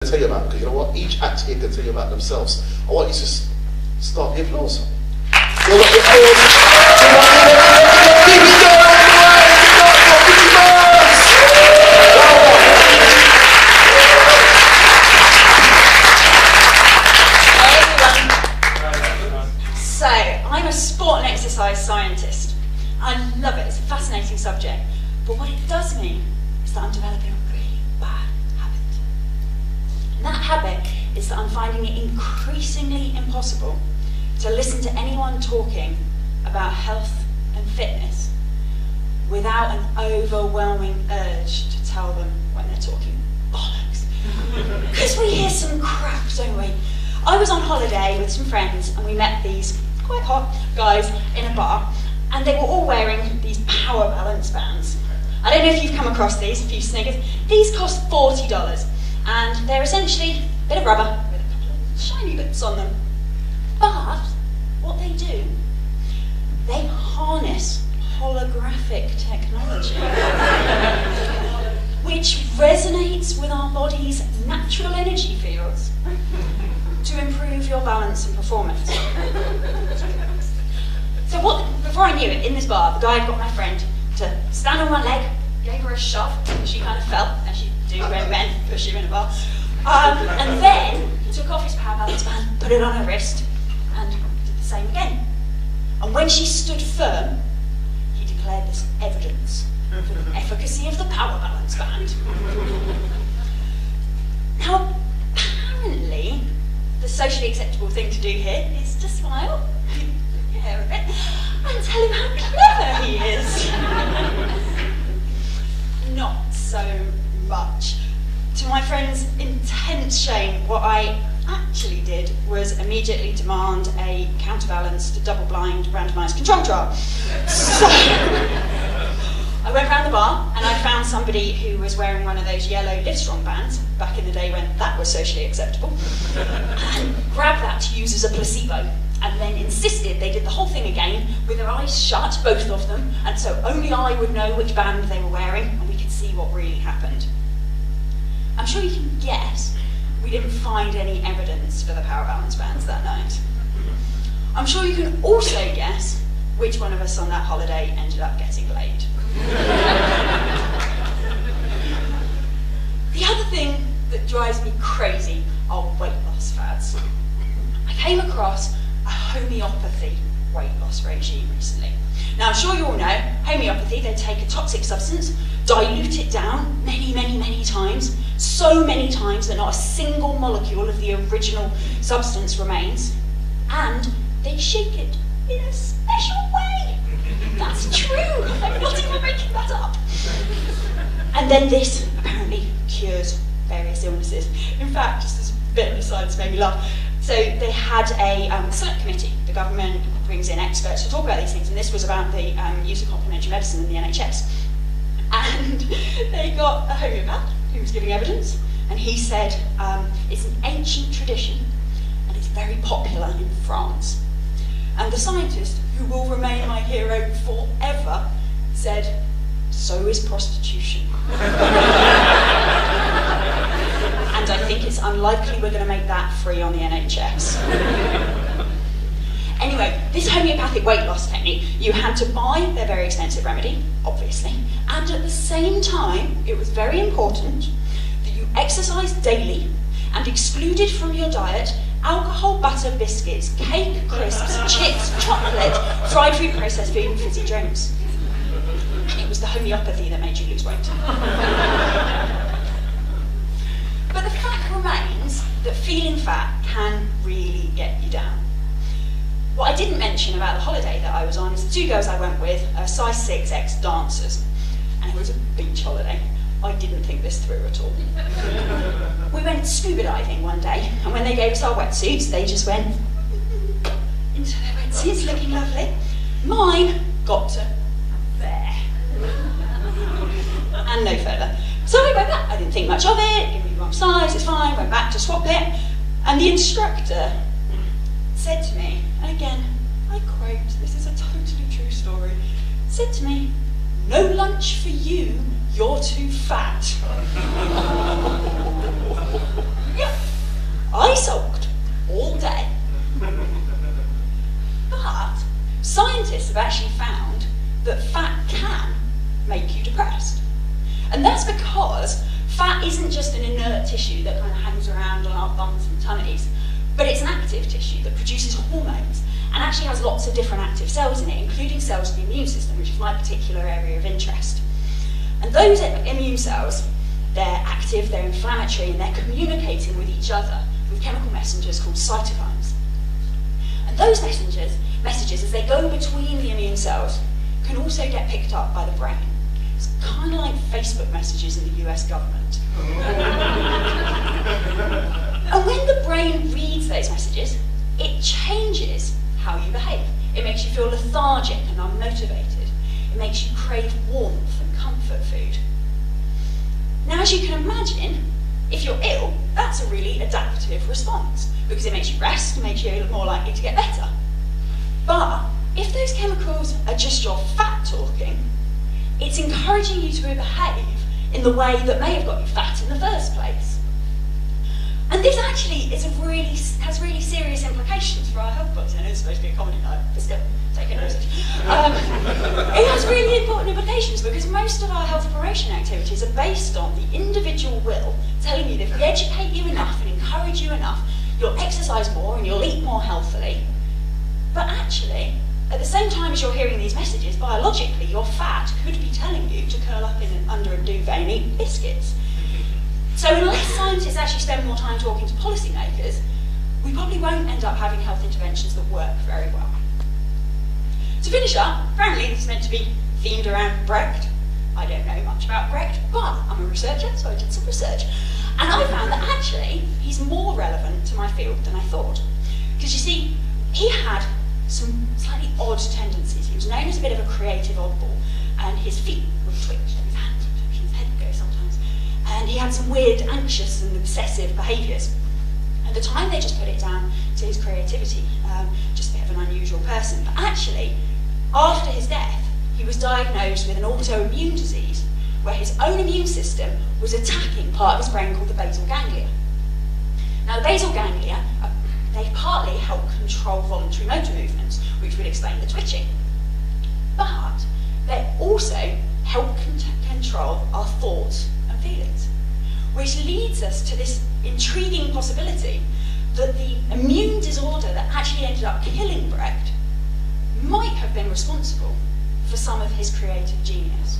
to tell you about, because you know what? Each act here can tell you about themselves. I want you to start the applause. Keep it So, I'm a sport and exercise scientist. I love it, it's a fascinating subject. But what it does mean is that I'm developing a really bad habit. And that habit is that I'm finding it increasingly impossible to listen to anyone talking about health and fitness without an overwhelming urge to tell them when they're talking bollocks. Because we hear some crap, don't we? I was on holiday with some friends and we met these quite hot guys in a bar, and they were all wearing these power balance bands. I don't know if you've come across these, a few sniggers. These cost $40, and they're essentially a bit of rubber with a couple of shiny bits on them. But what they do, they harness holographic technology, which resonates with our body's natural energy fields to improve your balance and performance. So before I knew it, in this bar, the guy got my friend to stand on one leg, gave her a shove, she kind of fell, as you do when men push you in a bar, and then he took off his power balance band, put it on her wrist, and did the same again. And when she stood firm, he declared this evidence for the efficacy of the power balance band. Now, apparently, the socially acceptable thing to do here is to smile, yeah, a bit, and tell him how clever he is. Not so much. To my friend's intense shame, what I actually did was immediately demand a counterbalanced, double-blind, randomised control trial. So I went round the bar and I found somebody who was wearing one of those yellow Livestrong bands, back in the day when that was socially acceptable, and grabbed that to use as a placebo, and then insisted they did the whole thing again with their eyes shut, both of them, and so only I would know which band they were wearing, and we could see what really happened. I'm sure you can guess we didn't find any evidence for the power balance bands that night. I'm sure you can also guess which one of us on that holiday ended up getting laid. The other thing that drives me crazy are weight loss fads. I came across a homeopathy weight loss regime recently. Now, I'm sure you all know, homeopathy, they take a toxic substance, dilute it down many, many, many times, so many times that not a single molecule of the original substance remains, and they shake it in a special way. That's true, I'm not even making that up. And then this apparently cures various illnesses. In fact, just as a bit of a science made me laugh. So they had a select committee. The government brings in experts to talk about these things, and this was about the use of complementary medicine in the NHS. And they got a homeopath who was giving evidence, and he said it's an ancient tradition and it's very popular in France. And the scientist, who will remain my hero forever, said, so is prostitution. And I think it's unlikely we're going to make that free on the NHS. Anyway, this homeopathic weight loss technique, you had to buy their very expensive remedy, obviously, and at the same time, it was very important that you exercised daily and excluded from your diet alcohol, butter, biscuits, cake, crisps, chips, chocolate, fried food, processed food, and fizzy drinks. And it was the homeopathy that made you lose weight. But the fact remains that feeling fat can really get you down. What I didn't mention about the holiday that I was on is the two girls I went with are size 6 ex-dancers, and it was a beach holiday. I didn't think this through at all. We went scuba diving one day, and when they gave us our wetsuits, they just went into their wetsuits, looking lovely. Mine got to there, and no further. So I went back. I didn't think much of it. Give me the wrong size. It's fine. Went back to swap it, and the instructor said to me, and again, I quote, this is a totally true story, said to me, "No lunch for you, you're too fat." Yeah, have actually found that fat can make you depressed. And that's because fat isn't just an inert tissue that kind of hangs around on our bums and tummies, but it's an active tissue that produces hormones and actually has lots of different active cells in it, including cells of the immune system, which is my particular area of interest. And those immune cells, they're active, they're inflammatory, and they're communicating with each other with chemical messengers called cytokines. And those messages, as they go between the immune cells, can also get picked up by the brain. It's kind of like Facebook messages in the US government. And when the brain reads those messages, it changes how you behave. It makes you feel lethargic and unmotivated. It makes you crave warmth and comfort food. Now, as you can imagine, if you're ill, that's a really adaptive response because it makes you rest and makes you more likely to get better. But if those chemicals are just your fat talking, it's encouraging you to behave in the way that may have got you fat in the first place. And this actually has really serious implications for our health policy. I know it's supposed to be a comedy night, but still, take it notice. It has really important implications because most of our health promotion activities are based on the individual will telling you that if we educate you enough and encourage you enough, you'll exercise more and you'll eat more healthily. But actually, at the same time as you're hearing these messages, biologically, your fat could be telling you to curl up under a duvet and eat biscuits. So unless scientists actually spend more time talking to policymakers, we probably won't end up having health interventions that work very well. To finish up, apparently this is meant to be themed around Brecht. I don't know much about Brecht, but I'm a researcher, so I did some research. And I found that actually he's more relevant to my field than I thought. Because you see, he had some slightly odd tendencies. He was known as a bit of a creative oddball, and his feet would twitch, and his hands would twitch, and his head would go sometimes. And he had some weird, anxious and obsessive behaviours. At the time, they just put it down to his creativity, just a bit of an unusual person. But actually, after his death, he was diagnosed with an autoimmune disease where his own immune system was attacking part of his brain called the basal ganglia. Now, the basal ganglia, they partly help control voluntary motor movements, which would explain the twitching. But they also help control our thoughts and feelings, which leads us to this intriguing possibility that the immune disorder that actually ended up killing Brecht might have been responsible for some of his creative genius.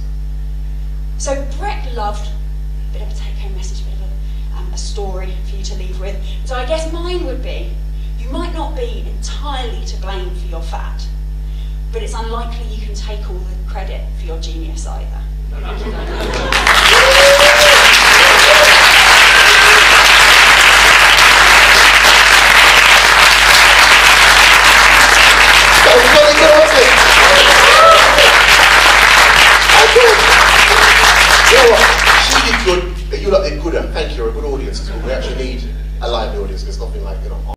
So Brecht loved a bit of a take-home message, a bit of a story for you to leave with. So I guess mine would be, you might not be entirely to blame for your fat, but it's unlikely you can take all the credit for your genius either. She did good. You lot did good. Thank you. You're a good audience. We actually need a lively audience. There's nothing like,